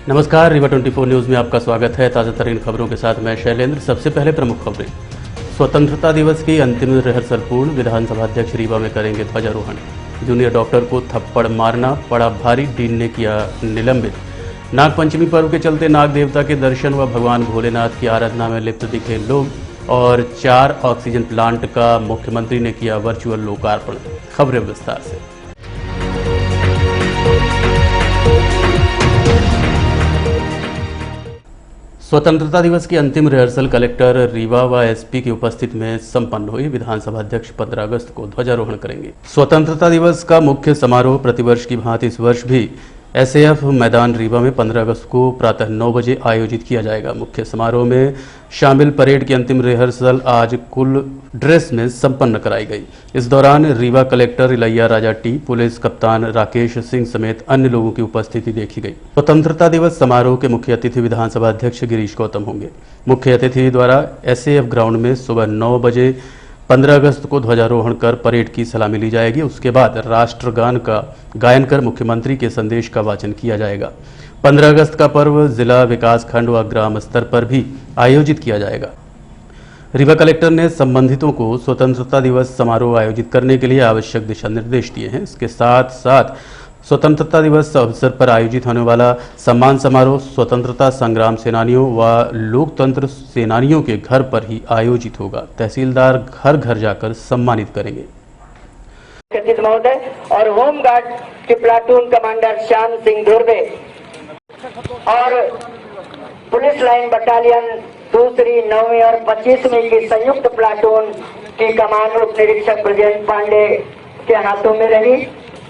नमस्कार, रीवा 24 न्यूज़ में आपका स्वागत है। ताज़ा तरीन खबरों के साथ मैं शैलेंद्र। सबसे पहले प्रमुख खबरें। स्वतंत्रता दिवस की अंतिम रिहर्सल पूर्ण, विधानसभा अध्यक्ष रीवा में करेंगे ध्वजारोहण। जूनियर डॉक्टर को थप्पड़ मारना पड़ा भारी, डीन ने किया निलंबित। नागपंचमी पर्व के चलते नाग देवता के दर्शन व भगवान भोलेनाथ की आराधना में लिप्त दिखे लोग। और 4 ऑक्सीजन प्लांट का मुख्यमंत्री ने किया वर्चुअल लोकार्पण। खबरें विस्तार से। स्वतंत्रता दिवस की अंतिम रिहर्सल कलेक्टर रीवा व एसपी की उपस्थिति में संपन्न हुई। विधानसभा अध्यक्ष 15 अगस्त को ध्वजारोहण करेंगे। स्वतंत्रता दिवस का मुख्य समारोह प्रतिवर्ष की भांति इस वर्ष भी एसएएफ मैदान रीवा में 15 अगस्त को प्रातः 9 बजे आयोजित किया जाएगा। मुख्य समारोह में शामिल परेड की अंतिम रिहर्सल आज कुल ड्रेस में संपन्न कराई गई। इस दौरान Rewa collector Ilaiya Raja T, police कप्तान राकेश सिंह समेत अन्य लोगों की उपस्थिति देखी गई। स्वतंत्रता दिवस समारोह के मुख्य अतिथि विधानसभा अध्यक्ष गिरीश गौतम होंगे। मुख्य अतिथि द्वारा एसएएफ ग्राउंड में सुबह 9 बजे 15 अगस्त को ध्वजारोहण कर परेड की सलामी ली जाएगी। उसके बाद राष्ट्रगान का गायन कर मुख्यमंत्री के संदेश का वाचन किया जाएगा। 15 अगस्त का पर्व जिला, विकास खंड व ग्राम स्तर पर भी आयोजित किया जाएगा। रीवा कलेक्टर ने संबंधितों को स्वतंत्रता दिवस समारोह आयोजित करने के लिए आवश्यक दिशा निर्देश दिए हैं। इसके साथ साथ स्वतंत्रता दिवस अवसर पर आयोजित होने वाला सम्मान समारोह स्वतंत्रता संग्राम सेनानियों व लोकतंत्र सेनानियों के घर पर ही आयोजित होगा। तहसीलदार घर घर जाकर सम्मानित करेंगे। महोदय और होमगार्ड के प्लाटून कमांडर श्याम सिंह धुर्वे और पुलिस लाइन बटालियन 2री, 9वीं और 25वीं की संयुक्त प्लाटून की कमान उप निरीक्षक ब्रजेंद्र पांडे के हाथों में रही।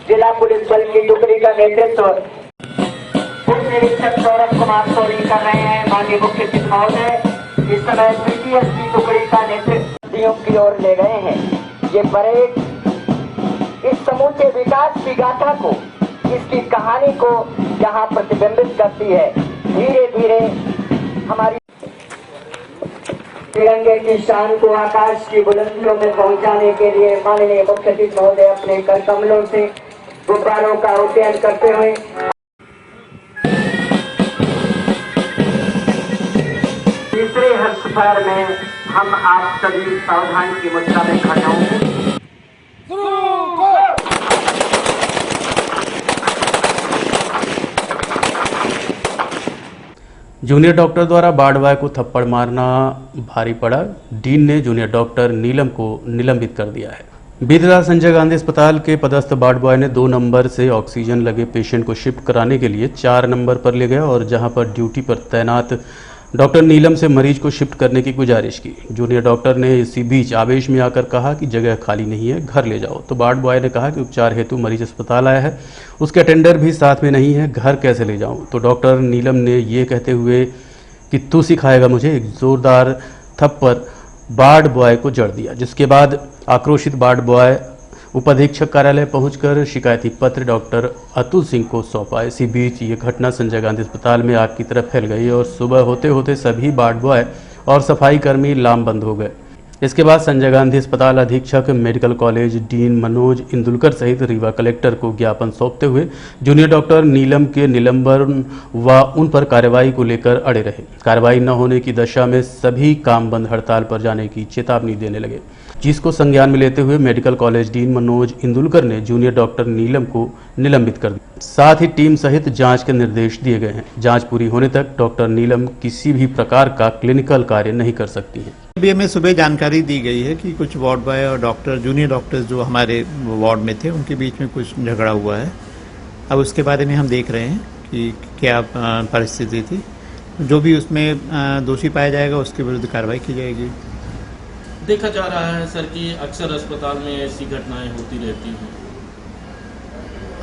जिला पुलिस बल की टुकड़ी का नेतृत्व उप निरीक्षक सौरभ कुमार सोरी कर रहे हैं। माननीय मुख्य सचिव महोदय इस समय पीटीएस की टुकड़ी का नेतृत्व की ओर ले गए हैं। ये परेड इस समूचे विकास की गाथा को, इसकी कहानी को यहाँ प्रतिबिंबित करती है। धीरे धीरे हमारी तिरंगे की शान को आकाश की बुलंदियों में पहुंचाने के लिए माननीय मुख्य सचिव महोदय अपने कर कमलों से गुब्बारों का उड्डयन करते हुए तीसरे हर्षफर में हम आप सभी सावधानी के मुताबिक खड़े होंगे। जूनियर डॉक्टर द्वारा बाढ़ बॉय को थप्पड़ मारना भारी पड़ा, डीन ने जूनियर डॉक्टर नीलम को निलंबित कर दिया है। बीती रात संजय गांधी अस्पताल के पदस्थ वार्ड बॉय ने 2 नंबर से ऑक्सीजन लगे पेशेंट को शिफ्ट कराने के लिए 4 नंबर पर ले गया और जहां पर ड्यूटी पर तैनात डॉक्टर नीलम से मरीज को शिफ्ट करने की गुजारिश की। जूनियर डॉक्टर ने इसी बीच आवेश में आकर कहा कि जगह खाली नहीं है, घर ले जाओ। तो वार्ड बॉय ने कहा कि उपचार हेतु मरीज अस्पताल आया है, उसके अटेंडर भी साथ में नहीं है, घर कैसे ले जाऊं। तो डॉक्टर नीलम ने ये कहते हुए कि तू सिखाएगा मुझे, एक जोरदार थप्पड़ वार्ड बॉय को जड़ दिया। जिसके बाद आक्रोशित वार्ड बॉय उपाधीक्षक कार्यालय पहुंचकर शिकायती पत्र डॉक्टर अतुल सिंह को सौंपा। इसी बीच ये घटना संजय गांधी अस्पताल में आग की तरफ फैल गई और सुबह होते होते सभी वार्ड बॉय और सफाई कर्मी लामबंद हो गए। इसके बाद संजय गांधी अस्पताल अधीक्षक, medical college dean Manoj Indulkar सहित रीवा कलेक्टर को ज्ञापन सौंपते हुए जूनियर डॉक्टर नीलम के निलंबन व उन पर कार्रवाई को लेकर अड़े रहे। कार्रवाई न होने की दशा में सभी काम बंद हड़ताल पर जाने की चेतावनी देने लगे, जिसको संज्ञान में लेते हुए medical college dean Manoj Indulkar ने जूनियर डॉक्टर नीलम को निलंबित कर दिया। साथ ही टीम सहित जांच के निर्देश दिए गए हैं। जांच पूरी होने तक डॉक्टर नीलम किसी भी प्रकार का क्लिनिकल कार्य नहीं कर सकती हैं। अभी हमें सुबह जानकारी दी गई है कि कुछ वार्ड बॉय और डॉक्टर, जूनियर डॉक्टर्स जो हमारे वार्ड में थे, उनके बीच में कुछ झगड़ा हुआ है। अब उसके बारे में हम देख रहे हैं कि क्या परिस्थिति थी। जो भी उसमें दोषी पाया जाएगा उसके विरुद्ध कार्रवाई की जाएगी। देखा जा रहा है सर कि अक्सर अस्पताल में ऐसी घटनाएं होती रहती हैं।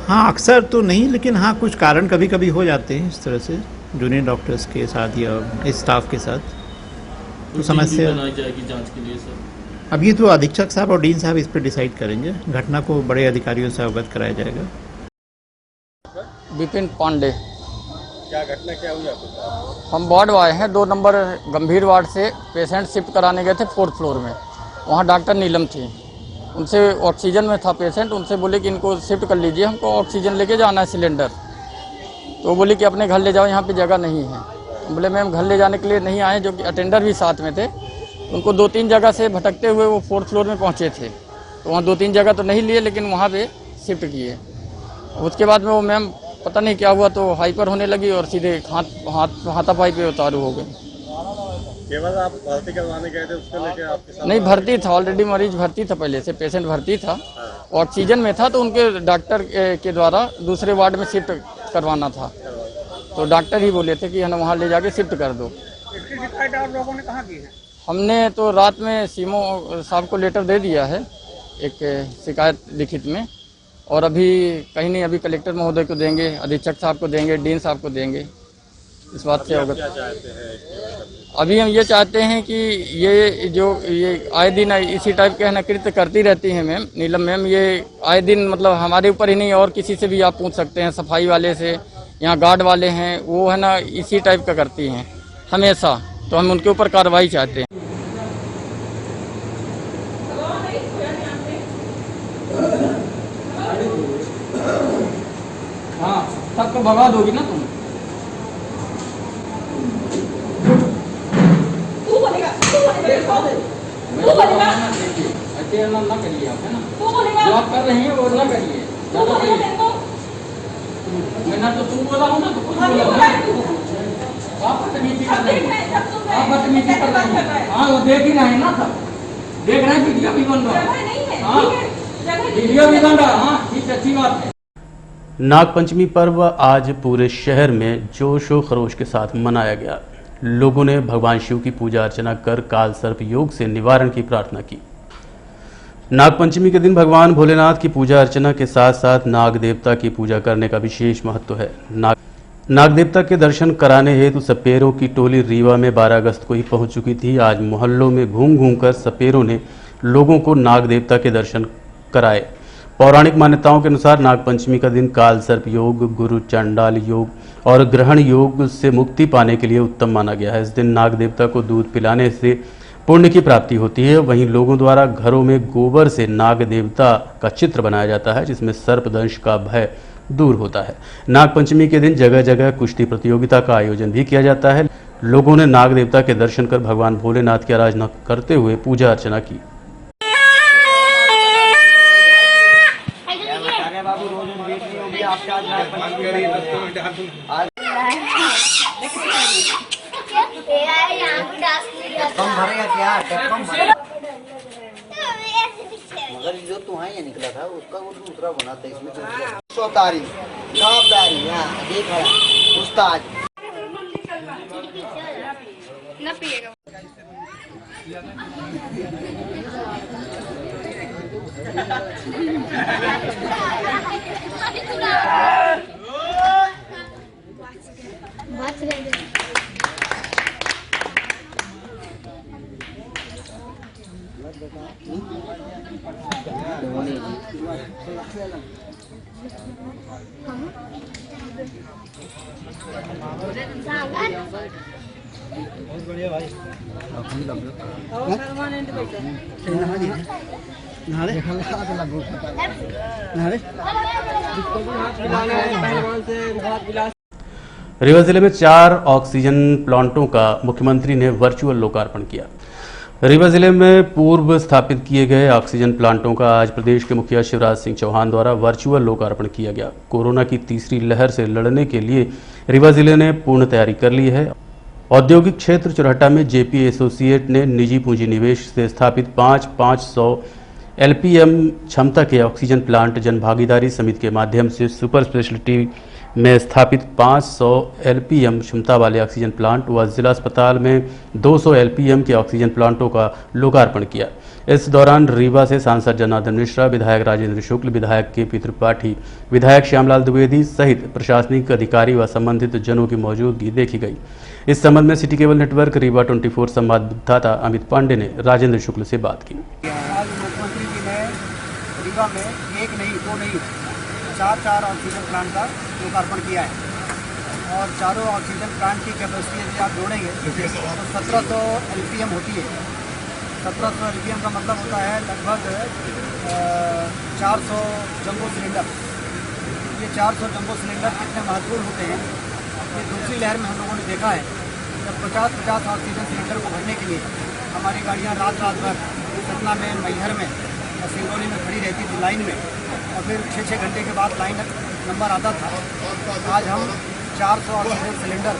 हाँ, अक्सर तो नहीं, लेकिन हाँ कुछ कारण कभी कभी हो जाते हैं इस तरह से जूनियर डॉक्टर्स के साथ या स्टाफ के साथ। तो समस्या बनाई जाएगी जांच के लिए सर। अब ये तो अधीक्षक साहब और डीन साहब इस पर डिसाइड करेंगे। घटना को बड़े अधिकारियों से अवगत कराया जाएगा। विपिन पांडे। क्या घटना क्या हुई आपको? हम वार्ड आए हैं, 2 नंबर गंभीर वार्ड से पेशेंट शिफ्ट कराने गए थे 4th फ्लोर में। वहाँ डॉक्टर नीलम थी, उनसे ऑक्सीजन में था पेशेंट, उनसे बोले कि इनको शिफ्ट कर लीजिए, हमको ऑक्सीजन लेके जाना है सिलेंडर। तो वो बोली कि अपने घर ले जाओ, यहाँ पे जगह नहीं है। बोले मैम घर ले जाने के लिए नहीं आए, जो कि अटेंडर भी साथ में थे। उनको 2-3 जगह से भटकते हुए वो 4th फ्लोर में पहुँचे थे, तो वहाँ 2-3 जगह तो नहीं लिए, लेकिन वहाँ पे शिफ्ट किए। उसके बाद में वो मैम पता नहीं क्या हुआ, तो हाइपर होने लगी और सीधे हाथापाई पे उतारू हो गई। केवल आप भर्ती करवाने गए थे, उसको लेके आपके साथ? नहीं, भर्ती था, ऑलरेडी मरीज भर्ती था, पहले से पेशेंट भर्ती था, ऑक्सीजन में था, तो उनके डॉक्टर के द्वारा दूसरे वार्ड में शिफ्ट करवाना था। तो डॉक्टर ही बोले थे कि है ना वहाँ ले जाके शिफ्ट कर दो। इसकी शिकायत आप लोगों ने कहाँ की है? हमने तो रात में सीमो साहब को लेटर दे दिया है, एक शिकायत लिखित में, और अभी कहीं नहीं, अभी कलेक्टर महोदय को देंगे, अधीक्षक साहब को देंगे, डीन साहब को देंगे। इस बात से अवगत अभी हम ये चाहते हैं कि ये आए दिन इसी टाइप के है ना कृत्य करती रहती हैं मैम नीलम मैम। ये आए दिन मतलब हमारे ऊपर ही नहीं, और किसी से भी आप पूछ सकते हैं, सफाई वाले से, यहाँ गार्ड वाले हैं, वो है ना इसी टाइप का करती हैं हमेशा। तो हम उनके ऊपर कार्रवाई चाहते हैं। हाँ, सबको भगा दोगी ना तुम? ना करिए आप, है ना, जो आप कर रही हैं वो ना करिए। मैंने तो तुम बोला हूँ ना, तो कुछ बोला आप बदतमीजी कर रहे हैं, आप बदतमीजी कर रहे हैं। हाँ, वो देख ही रहे हैं ना, सब देख रहे हैं, वीडियो भी बन रहा है। हाँ, वीडियो भी बन रहा है। हाँ, ठीक, अच्छी बात है। नागपंचमी पर्व आज पूरे शहर में जोश व खरोश के साथ मनाया गया। लोगों ने भगवान शिव की पूजा अर्चना कर काल सर्प योग से निवारण की प्रार्थना की। नागपंचमी के दिन भगवान भोलेनाथ की पूजा अर्चना के साथ साथ नाग देवता की पूजा करने का विशेष महत्व है। नाग देवता के दर्शन कराने हेतु सपेरों की टोली रीवा में 12 अगस्त को ही पहुंच चुकी थी। आज मोहल्लों में घूम घूमकर सपेरों ने लोगों को नाग देवता के दर्शन कराए। पौराणिक मान्यताओं के अनुसार नागपंचमी का दिन काल सर्प योग, गुरु चंडाल योग और ग्रहण योग से मुक्ति पाने के लिए उत्तम माना गया है। इस दिन नाग देवता को दूध पिलाने से पुण्य की प्राप्ति होती है। वहीं लोगों द्वारा घरों में गोबर से नाग देवता का चित्र बनाया जाता है, जिसमें सर्पदंश का भय दूर होता है। नागपंचमी के दिन जगह जगह कुश्ती प्रतियोगिता का आयोजन भी किया जाता है। लोगों ने नाग देवता के दर्शन कर भगवान भोलेनाथ की आराधना करते हुए पूजा अर्चना की। मगर जो तुम्हारे निकला था उसका वो दूसरा बना था, इसमें सोतारी जवाबदारी देख उस्ताद न पिएगा। बहुत बढ़िया भाई। रीवा जिले में 4 ऑक्सीजन प्लांटों का मुख्यमंत्री ने वर्चुअल लोकार्पण किया। रीवा जिले में पूर्व स्थापित किए गए ऑक्सीजन प्लांटों का आज प्रदेश के मुखिया शिवराज सिंह चौहान द्वारा वर्चुअल लोकार्पण किया गया। कोरोना की तीसरी लहर से लड़ने के लिए रीवा जिले ने पूर्ण तैयारी कर ली है। औद्योगिक क्षेत्र चुरहटा में जेपी एसोसिएट ने निजी पूंजी निवेश से स्थापित 500 एलपीएम क्षमता के ऑक्सीजन प्लांट जनभागीदारी समिति के माध्यम से सुपर स्पेशलिटी में स्थापित 500 एलपीएम क्षमता वाले ऑक्सीजन प्लांट व जिला अस्पताल में 200 एलपीएम के ऑक्सीजन प्लांटों का लोकार्पण किया। इस दौरान रीवा से सांसद जनार्दन मिश्रा, विधायक राजेंद्र शुक्ल, विधायक के त्रिपाठी, विधायक श्यामलाल द्विवेदी सहित प्रशासनिक अधिकारी व संबंधित जनों की मौजूदगी देखी गई। इस संबंध में सिटी केबल नेटवर्क रीवा 24 संवाददाता अमित पांडे ने राजेंद्र शुक्ल से बात की। आज मुख्यमंत्री जी ने रीवा में 1 नहीं 2 नहीं 4 ऑक्सीजन प्लांट का लोकार्पण किया है और चारों ऑक्सीजन प्लांट की कैपेसिटी यदि आप जोड़ेंगे तो 1700 एलपीएम होती है। 1700 एलपीएम का मतलब होता है लगभग 400 जंबो सिलेंडर। ये 400 जंबो सिलेंडर कितने महत्वपूर्ण होते हैं, ये दूसरी लहर में हम लोगों ने देखा है। जब 50-50 ऑक्सीजन सिलेंडर को भरने के लिए हमारी गाड़ियाँ रात भर सतना में, मैहर में और सिंगरौली में खड़ी रहती थी लाइन में, और फिर 6 घंटे के बाद लाइन नंबर आता था। आज हम 400 ऑक्सीजन सिलेंडर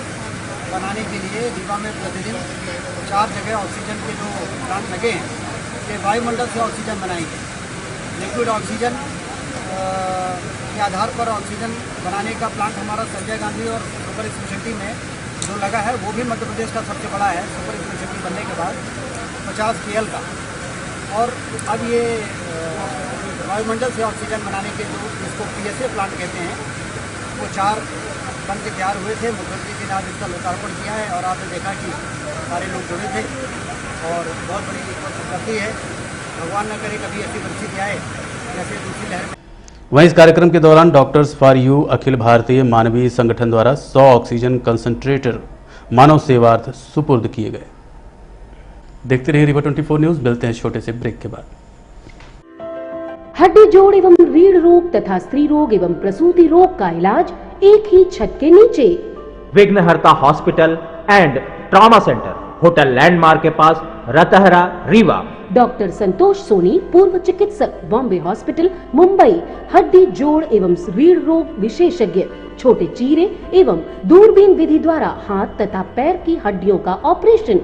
बनाने के लिए रीवा में प्रतिदिन 4 जगह ऑक्सीजन के जो प्लांट लगे हैं, ये वायुमंडल से ऑक्सीजन बनाएंगे। लिक्विड ऑक्सीजन के आधार पर ऑक्सीजन बनाने का प्लांट हमारा संजय गांधी और सुपर स्पेशलिटी में जो लगा है, वो भी मध्य प्रदेश का सबसे बड़ा है। सुपर स्पेशलिटी बनने के बाद 50 KL का, और अब ये वायुमंडल से ऑक्सीजन बनाने के जो इसको PSA प्लांट कहते हैं, वो 4 बन के तैयार हुए थे। मुख्यमंत्री जी ने आज इसका लोकार्पण किया है और आपने देखा कि सारे लोग जुड़े थे और बहुत बड़ी उपलब्धि है। भगवान न करे कभी ऐसी परिस्थिति आए जैसे दूसरी लहर में। वहीं इस कार्यक्रम के दौरान doctors for you Akhil Bharatiya मानवीय संगठन द्वारा 100 ऑक्सीजन कंसंट्रेटर मानव सेवार्थ सुपुर्द किए गए। देखते रहिए रीवा 24 न्यूज। मिलते हैं छोटे से ब्रेक के बाद। हड्डी जोड़ एवं रीढ़ रोग तथा स्त्री रोग एवं प्रसूति रोग का इलाज एक ही छत के नीचे। विघ्नहर्ता hospital and trauma centre, hotel landmark के पास, रतहरा, रीवा। डॉक्टर संतोष सोनी, पूर्व चिकित्सक, बॉम्बे हॉस्पिटल, मुंबई। हड्डी जोड़ एवं रीढ़ रोग विशेषज्ञ, छोटे चीरे एवं दूरबीन विधि द्वारा हाथ तथा पैर की हड्डियों का ऑपरेशन।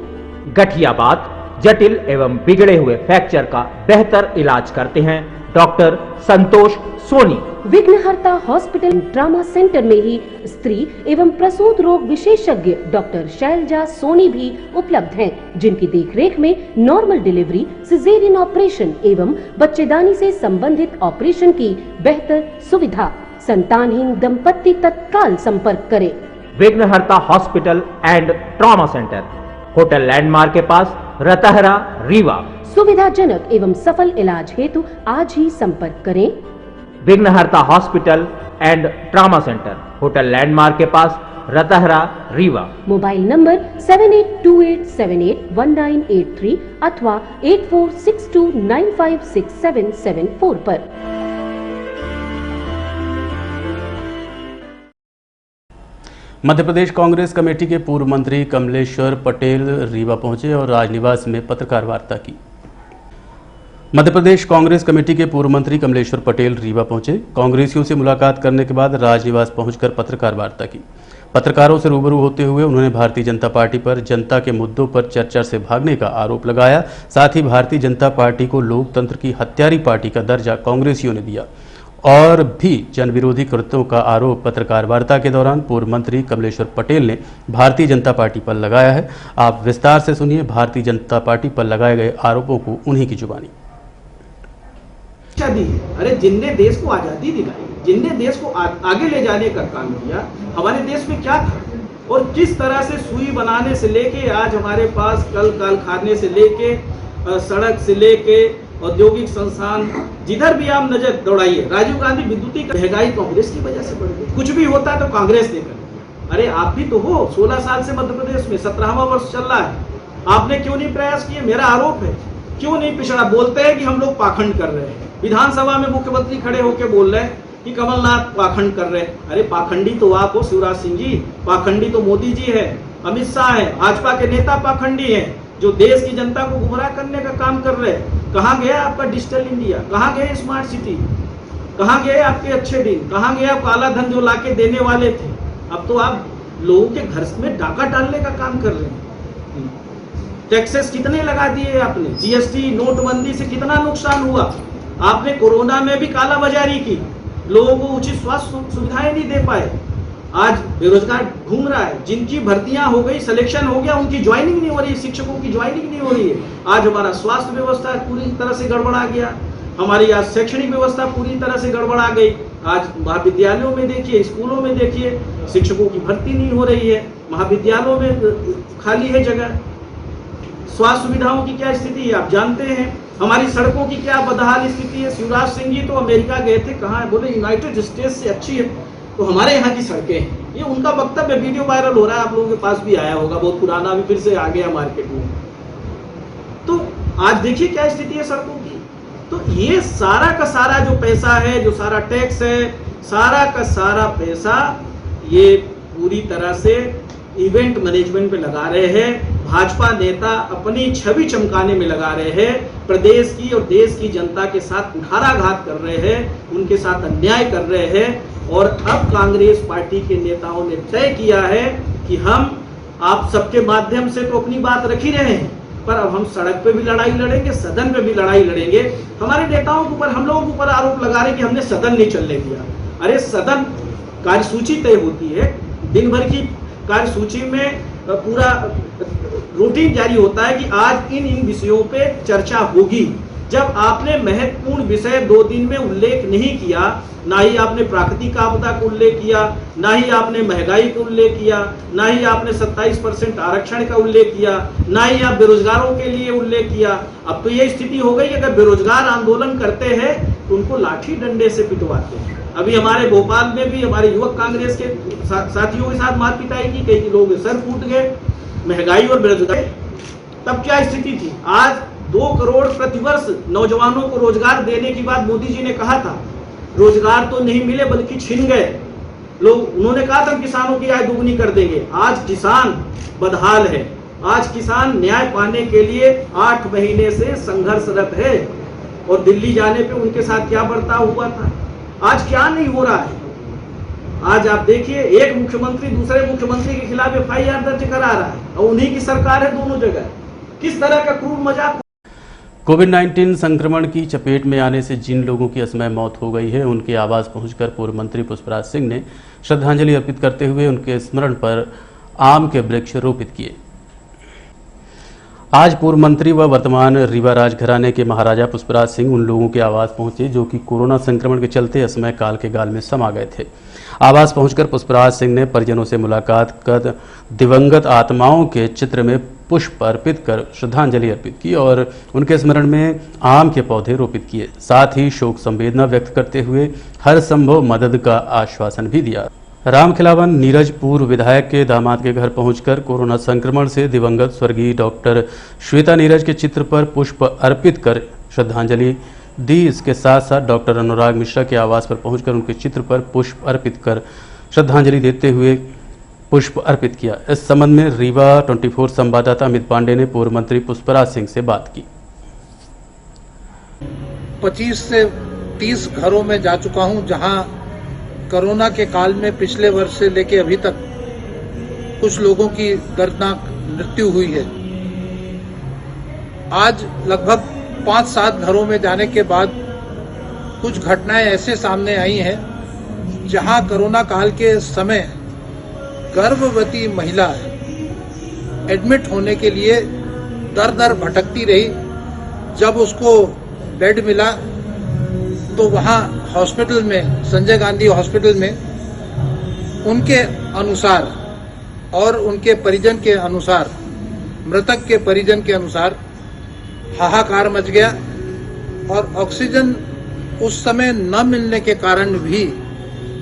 गठियाबात, जटिल एवं बिगड़े हुए फ्रैक्चर का बेहतर इलाज करते हैं डॉक्टर संतोष सोनी। विघ्नहर्ता हॉस्पिटल ट्रामा सेंटर में ही स्त्री एवं प्रसूत रोग विशेषज्ञ डॉक्टर शैलजा सोनी भी उपलब्ध हैं, जिनकी देखरेख में नॉर्मल डिलीवरी, सिजेरियन ऑपरेशन एवं बच्चेदानी से संबंधित ऑपरेशन की बेहतर सुविधा। संतानहीन दंपत्ति तत्काल संपर्क करें। विघ्नहर्ता hospital and trauma centre, hotel landmark के पास, रतहरा, रीवा। सुविधाजनक एवं सफल इलाज हेतु आज ही संपर्क करें। विघ्नहर्ता hospital and trauma centre, hotel landmark के पास, रतहरा, रीवा। मोबाइल नंबर 7828781983 अथवा 8462956774 पर। मध्य प्रदेश कांग्रेस कमेटी के पूर्व मंत्री कमलेश्वर पटेल रीवा पहुंचे और राजनिवास में पत्रकार वार्ता की। मध्य प्रदेश कांग्रेस कमेटी के पूर्व मंत्री कमलेश्वर पटेल रीवा पहुंचे। कांग्रेसियों से मुलाकात करने के बाद राजनिवास पहुंचकर पत्रकार वार्ता की। पत्रकारों से रूबरू होते हुए उन्होंने भारतीय जनता पार्टी पर जनता के मुद्दों पर चर्चा से भागने का आरोप लगाया। साथ ही भारतीय जनता पार्टी को लोकतंत्र की हत्यारी पार्टी का दर्जा कांग्रेसियों ने दिया और भी जनविरोधी कृत्यों का आरोप पत्रकार वार्ता के दौरान पूर्व मंत्री कमलेश्वर पटेल ने भारतीय जनता पार्टी पर लगाया है। आप विस्तार से सुनिए भारतीय जनता पार्टी पर लगाए गए आरोपों को उन्हीं की जुबानी। दी अरे जिनने देश को आजादी दिलाई, जिनने देश को आगे ले जाने का काम किया, हमारे देश में क्या था और किस तरह से सुई बनाने से लेके आज हमारे पास कल कारखाने से लेके सड़क से लेके औद्योगिक संस्थान, जिधर भी आप नजर दौड़ाइए, राजीव गांधी विद्युतीकरण, महंगाई कांग्रेस की वजह से बढ़ गई। कुछ भी होता तो कांग्रेस ने कर दिया। अरे आप भी तो हो, 16 साल से मध्य प्रदेश में 17वां वर्ष चल रहा है, आपने क्यों नहीं प्रयास किए? मेरा आरोप है, क्यों नहीं पिछड़ा? बोलते हैं कि हम लोग पाखंड कर रहे हैं। विधानसभा में मुख्यमंत्री खड़े होकर बोल रहे हैं कि कमलनाथ पाखंड कर रहे हैं। अरे पाखंडी तो आप हो शिवराज सिंह जी, पाखंडी तो मोदी जी है, अमित शाह है, भाजपा के नेता पाखंडी है जो देश की जनता को गुमराह करने का काम कर रहे हैं। कहाँ गया आपका डिजिटल इंडिया? कहाँ गए स्मार्ट सिटी? कहाँ गए आपके अच्छे दिन? कहाँ गया काला धन जो लाके देने वाले थे? अब तो आप लोगों के घर में डाका डालने का काम कर रहे हैं। टैक्सेस कितने लगा दिए आपने? जीएसटी नोटबंदी से कितना नुकसान हुआ? आपने कोरोना में भी काला बाजारी की, लोगों को उचित स्वास्थ्य सुविधाएं नहीं दे पाए। आज बेरोजगार घूम रहा है, जिनकी भर्तियां हो गई, सिलेक्शन हो गया, उनकी ज्वाइनिंग नहीं हो रही, शिक्षकों की ज्वाइनिंग नहीं हो रही है। आज हमारा स्वास्थ्य व्यवस्था पूरी तरह से गड़बड़ा गया, हमारी आज शैक्षणिक व्यवस्था पूरी तरह से गड़बड़ा गई। आज महाविद्यालयों में देखिए, स्कूलों में देखिए, शिक्षकों की भर्ती नहीं हो रही है, महाविद्यालयों में खाली है जगह। स्वास्थ्य सुविधाओं की क्या स्थिति है आप जानते हैं, हमारी सड़कों की क्या बदहाल स्थिति है। शिवराज सिंह जी तो अमेरिका गए थे, कहाँ बोले यूनाइटेड स्टेट्स से अच्छी है तो हमारे यहाँ की सड़कें हैं, ये उनका वक्तव्य वीडियो वायरल हो रहा है, आप लोगों के पास भी आया होगा, बहुत पुराना, अभी फिर से आ गया मार्केट में। तो आज देखिए क्या स्थिति है सड़कों की। तो ये सारा का सारा जो पैसा है, जो सारा टैक्स है, सारा का सारा पैसा ये पूरी तरह से इवेंट मैनेजमेंट पे लगा रहे हैं। भाजपा नेता अपनी छवि चमकाने में लगा रहे हैं, प्रदेश की और देश की जनता के साथ कुठाराघात कर रहे हैं, उनके साथ अन्याय कर रहे हैं। और अब कांग्रेस पार्टी के नेताओं ने तय किया है कि हम आप सबके माध्यम से तो अपनी बात रख ही रहे हैं, पर अब हम सड़क पे भी लड़ाई लड़ेंगे, सदन पे भी लड़ाई लड़ेंगे। हमारे नेताओं के ऊपर, हम लोगों के ऊपर आरोप लगा रहे हैं कि हमने सदन नहीं चलने दिया। अरे सदन कार्यसूची तय होती है, दिन भर की कार्यसूची में पूरा रूटीन जारी होता है कि आज इन विषयों पे चर्चा होगी। जब आपने महत्वपूर्ण विषय 2 दिन में उल्लेख नहीं किया, ना ही आपने प्राकृतिक आपदा का उल्लेख किया, ना ही आपने महंगाई का उल्लेख किया, ना ही आपने 27% आरक्षण का उल्लेख किया, ना ही आप बेरोजगारों के लिए उल्लेख किया। अब तो ये स्थिति हो गई, अगर बेरोजगार आंदोलन करते हैं तो उनको लाठी डंडे से पिटवाते हैं। अभी हमारे भोपाल में भी हमारे युवक कांग्रेस के साथियों के साथ मार पिटाई की, कई लोगों के सर फूट गए, महंगाई और बेरोजगारी। तब क्या स्थिति थी? आज 2 करोड़ प्रतिवर्ष नौजवानों को रोजगार देने की बात मोदी जी ने कहा था, रोजगार तो नहीं मिले बल्कि छिन गए लोग। उन्होंने कहा था किसानों की आय दोगुनी कर देंगे, आज किसान बदहाल है। आज किसान न्याय पाने के लिए 8 महीने से संघर्षरत है, और दिल्ली जाने पे उनके साथ क्या बर्ताव हुआ था, आज क्या नहीं हो रहा है। आज आप देखिए, एक मुख्यमंत्री दूसरे मुख्यमंत्री के खिलाफ FIR दर्ज करा रहा है, और उन्हीं की सरकार है दोनों जगह। किस तरह का क्रूर मजाक। कोविड-19 संक्रमण की चपेट में आने से जिन लोगों की असमय मौत हो गई है, उनके आवास पहुंचकर पूर्व मंत्री पुष्पराज सिंह ने श्रद्धांजलि अर्पित करते हुए उनके स्मरण पर आम के वृक्ष रोपित किए। आज पूर्व मंत्री व वर्तमान रीवा राजघराने के महाराजा पुष्पराज सिंह उन लोगों के आवास पहुंचे जो कि कोरोना संक्रमण के चलते असमय काल के गाल में समा गए थे। आवास पहुंचकर पुष्पराज सिंह ने परिजनों से मुलाकात कर दिवंगत आत्माओं के चित्र में पुष्प अर्पित कर श्रद्धांजलि अर्पित की और उनके स्मरण में आम के पौधे रोपित किए। साथ ही शोक संवेदना व्यक्त करते हुए हर संभव मदद का आश्वासन भी दिया। रामखिलावन नीरज पूर्व विधायक के दामाद के घर पहुंचकर कोरोना संक्रमण से दिवंगत स्वर्गीय डॉक्टर श्वेता नीरज के चित्र पर पुष्प अर्पित कर श्रद्धांजलि दी। इसके साथ साथ डॉक्टर अनुराग मिश्रा के आवास पर पहुंचकर उनके चित्र पर पुष्प अर्पित कर श्रद्धांजलि देते हुए पुष्प अर्पित किया। इस संबंध में रीवा 24 संवाददाता अमित पांडे ने पूर्व मंत्री पुष्पराज सिंह से बात की। 25 से 30 घरों में जा चुका हूं, जहां कोरोना के काल में पिछले वर्ष से लेके अभी तक कुछ लोगों की दर्दनाक मृत्यु हुई है। आज लगभग 5-7 घरों में जाने के बाद कुछ घटनाएं ऐसे सामने आई हैं जहां कोरोना काल के समय गर्भवती महिला एडमिट होने के लिए दर दर भटकती रही। जब उसको बेड मिला तो वहां हॉस्पिटल में, संजय गांधी हॉस्पिटल में उनके अनुसार और उनके परिजन के अनुसार, मृतक के परिजन के अनुसार हाहाकार मच गया और ऑक्सीजन उस समय न मिलने के कारण भी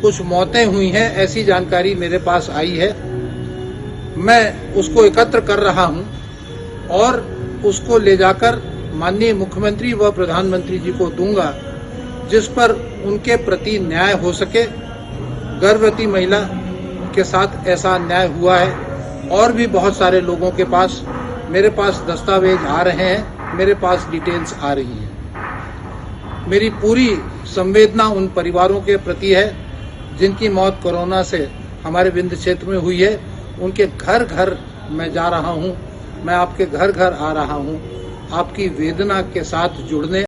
कुछ मौतें हुई हैं, ऐसी जानकारी मेरे पास आई है। मैं उसको एकत्र कर रहा हूं और उसको ले जाकर माननीय मुख्यमंत्री व प्रधानमंत्री जी को दूंगा, जिस पर उनके प्रति न्याय हो सके। गर्भवती महिला के साथ ऐसा अन्याय हुआ है और भी बहुत सारे लोगों के पास, मेरे पास दस्तावेज आ रहे हैं, मेरे पास डिटेल्स आ रही है। मेरी पूरी संवेदना उन परिवारों के प्रति है जिनकी मौत कोरोना से हमारे विंध्य क्षेत्र में हुई है। उनके घर घर मैं जा रहा हूं, मैं आपके घर घर आ रहा हूं आपकी वेदना के साथ जुड़ने।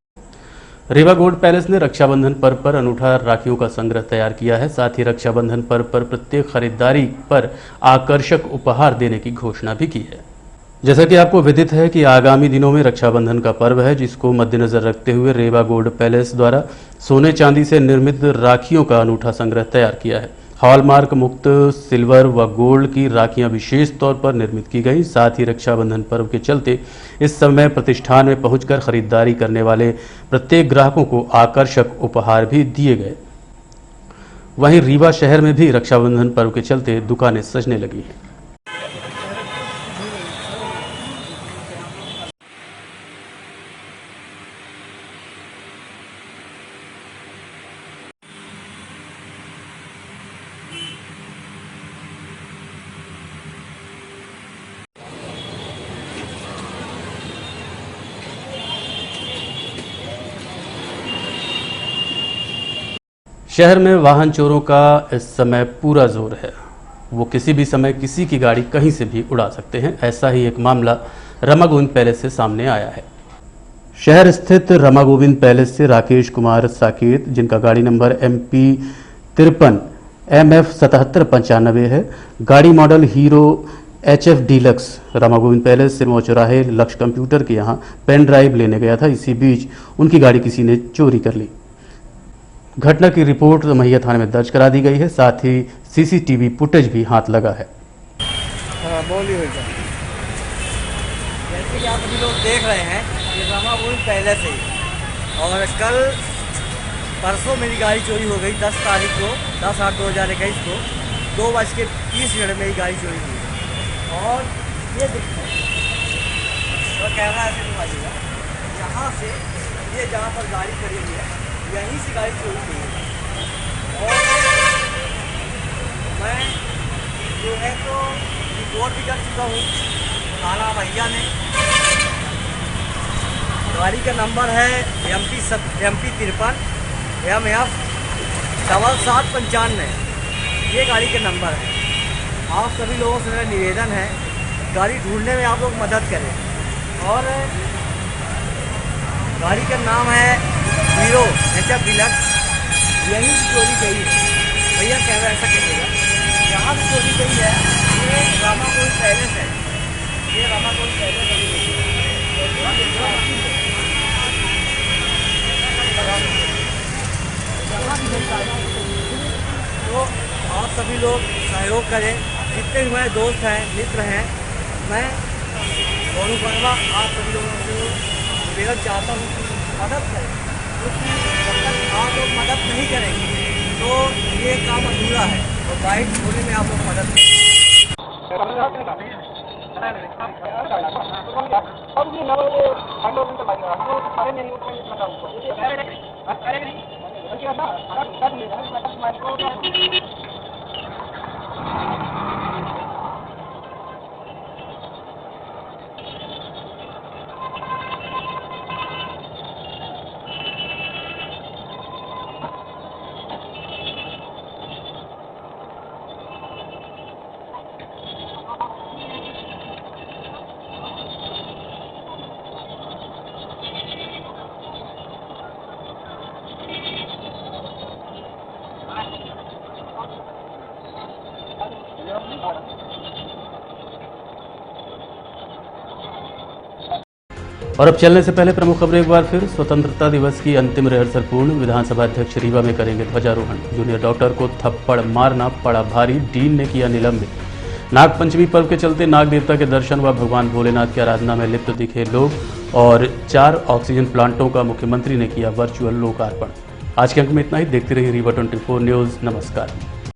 रीवा गोल्ड पैलेस ने रक्षाबंधन पर्व पर अनूठा राखियों का संग्रह तैयार किया है। साथ ही रक्षाबंधन पर्व पर प्रत्येक खरीदारी पर आकर्षक उपहार देने की घोषणा भी की है। जैसा कि आपको विदित है कि आगामी दिनों में रक्षाबंधन का पर्व है, जिसको मद्देनजर रखते हुए रीवा गोल्ड पैलेस द्वारा सोने चांदी से निर्मित राखियों का अनूठा संग्रह तैयार किया है। हॉलमार्क मुक्त सिल्वर व गोल्ड की राखियां विशेष तौर पर निर्मित की गई। साथ ही रक्षाबंधन पर्व के चलते इस समय प्रतिष्ठान में पहुंचकर खरीदारी करने वाले प्रत्येक ग्राहकों को आकर्षक उपहार भी दिए गए। वहीं रीवा शहर में भी रक्षाबंधन पर्व के चलते दुकानें सजने लगी हैं। शहर में वाहन चोरों का इस समय पूरा जोर है। वो किसी भी समय किसी की गाड़ी कहीं से भी उड़ा सकते हैं। ऐसा ही एक मामला रमा गोविंद पैलेस से सामने आया है। शहर स्थित रमा गोविंद पैलेस से राकेश कुमार साकेत, जिनका गाड़ी नंबर MP 53 MF 7795 है, गाड़ी model hero HF deluxe Rama Govind palace Sirmaur चौराहे लक्ष्य कंप्यूटर के यहाँ पेन ड्राइव लेने गया था। इसी बीच उनकी गाड़ी किसी ने चोरी कर ली। घटना की रिपोर्ट मैया थाने में दर्ज करा दी गई है। साथ ही CCTV फुटेज भी हाथ लगा है। जैसे कि आप अभी लोग देख रहे हैं, ये रमा गोविंद पैलेस है और कल परसों मेरी गाड़ी चोरी हो गई। 10 तारीख को 10/8/2021 को 2:30 में ही गाड़ी चोरी हुई। और ये देखिए तो कैमरा ऐसे घुमाइएगा, यहाँ से ये जहाँ पर गाड़ी खड़ी हुई है यहीं से गाड़ी चोरी हुई है। और मैं जो है तो रिपोर्ट भी कर चुका हूँ थाना मैया में। गाड़ी का नंबर है MP 53 MF 7795। ये गाड़ी का नंबर है। आप सभी लोगों से मेरा निवेदन है, गाड़ी ढूंढने में आप लोग मदद करें। और गाड़ी का नाम है हीरो HF डीलक्स। यहीं से चोरी गई है। भैया कैमरा ऐसा करिएगा, यहाँ से चोरी गई है। ये रमा गोविंद पैलेस है, ये रमा गोविंद पैलेस है। तो आप सभी लोग सहयोग करें, जितने भी हमारे दोस्त हैं, मित्र हैं। मैं गोनू वर्मा आप सभी लोगों से निवेदन चाहता हूँ मदद करें, क्योंकि जब तक आप लोग मदद नहीं करेंगे तो ये काम अधूरा है। और बाइक छोड़ने में आप लोग मदद करें। और अब चलने से पहले प्रमुख खबरें एक बार फिर। स्वतंत्रता दिवस की अंतिम रिहर्सल पूर्ण। विधानसभा अध्यक्ष रीवा में करेंगे ध्वजारोहण। जूनियर डॉक्टर को थप्पड़ मारना पड़ा भारी, डीन ने किया निलंबित। नाग पंचमी पर्व के चलते नाग देवता के दर्शन व भगवान भोलेनाथ की आराधना में लिप्त दिखे लोग और 4 ऑक्सीजन प्लांटों का मुख्यमंत्री ने किया वर्चुअल लोकार्पण। आज के अंक में इतना ही। देखते रहिए रीवा 24 न्यूज़। नमस्कार।